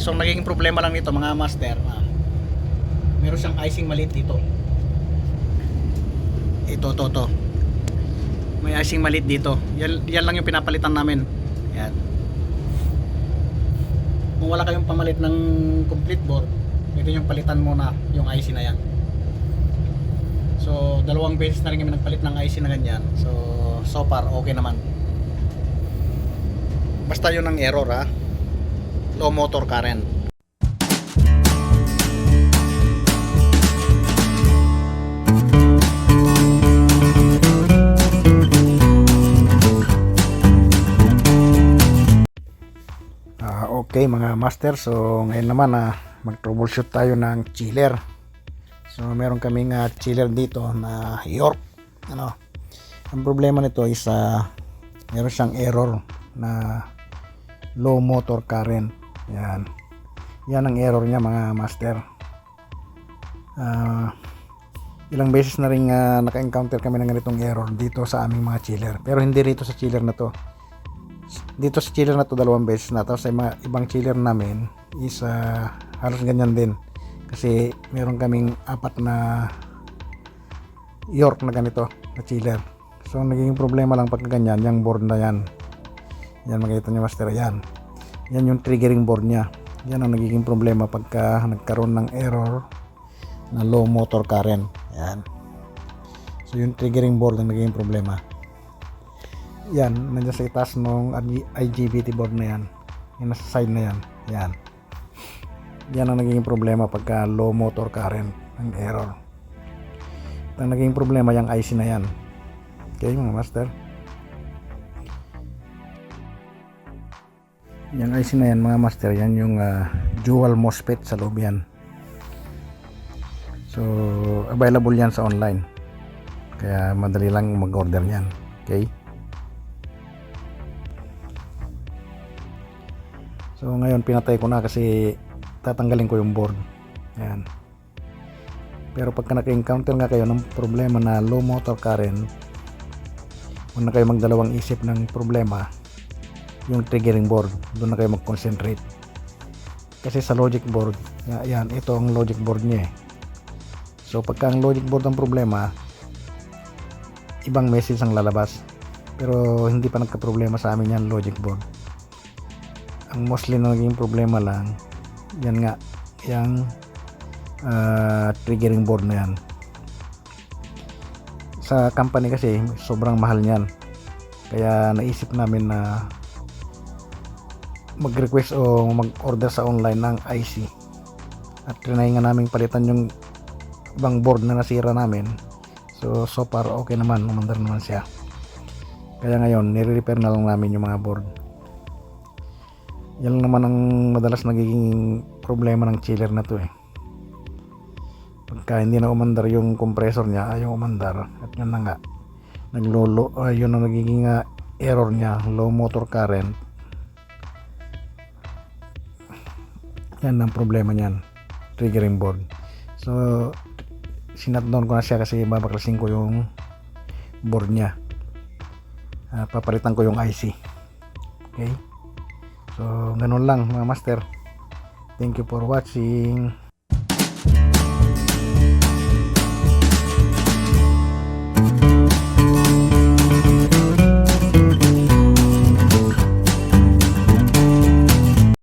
So naging problema lang nito mga master, meron siyang icing maliit dito. Ito. May icing maliit dito. Yan lang yung pinapalitan namin. Yan. Kung wala kayong pamalit ng complete board, pwede yung palitan muna yung IC na yan. So dalawang beses na rin kami nagpalit ng IC na ganyan. So far okay naman. Basta yun ang error, low motor current. Okay mga master, so ngayon naman mag troubleshoot tayo ng chiller. So meron kaming chiller dito na York. Ang problema nito is meron siyang error na low motor current. Yan ang error niya mga master. Ilang beses na rin naka-encounter kami ng ganitong error dito sa aming mga chiller, pero hindi rito sa chiller na to. Dito sa chiller na to dalawang beses na. Tapos sa mga ibang chiller namin is halos ganyan din, kasi meron kaming 4 na York na ganito na chiller. So naging problema lang pagka ganyan, yung board na yan makikita nyo master, yan yung triggering board nya. Yan ang nagiging problema pagka nagkaroon ng error na low motor current. Yan, so yung triggering board ang nagiging problema. Yan, nandiyan sa itaas ng IGBT board na yan, yung nasa side na yan ang naging problema pagka low motor current ang error. Ang naging problema yung IC na yan. Okay mga master, yung IC na yan mga master, yan yung dual MOSFET sa loob yan. So available yan sa online, kaya madali lang mag order yan. Okay, so ngayon pinatay ko na kasi tatanggalin ko yung board. Yan. Pero pagka naka-encounter nga kayo ng problema na low motor current, huwag na kayo magdalawang isip ng problema, yung triggering board, doon na kayo mag-concentrate. Kasi sa logic board, yan, ito ang logic board niya. So pagka ang logic board ang problema, ibang message ang lalabas. Pero hindi pa nagka-problema sa amin yan logic board. Ang mostly na naging problema lang, yan nga, yung triggering board na yan. Sa company kasi sobrang mahal niyan, kaya naisip namin na mag-request o mag-order sa online ng IC, at trinay nga namin palitan yung ibang board na nasira namin. So far okay naman, umandar naman siya. Kaya ngayon nire-repair na lang namin yung mga board. Yan naman ang madalas nagiging problema ng chiller na to pagka hindi na umandar yung compressor niya, ayaw umandar, at yun na nga yun ang nagiging error niya, low motor current. Yan ang problema niyan, triggering board. So sinatdown ko na siya kasi babaklasin ko yung board niya, papalitan ko yung IC. Okay, so ganun lang mga master. Thank you for watching.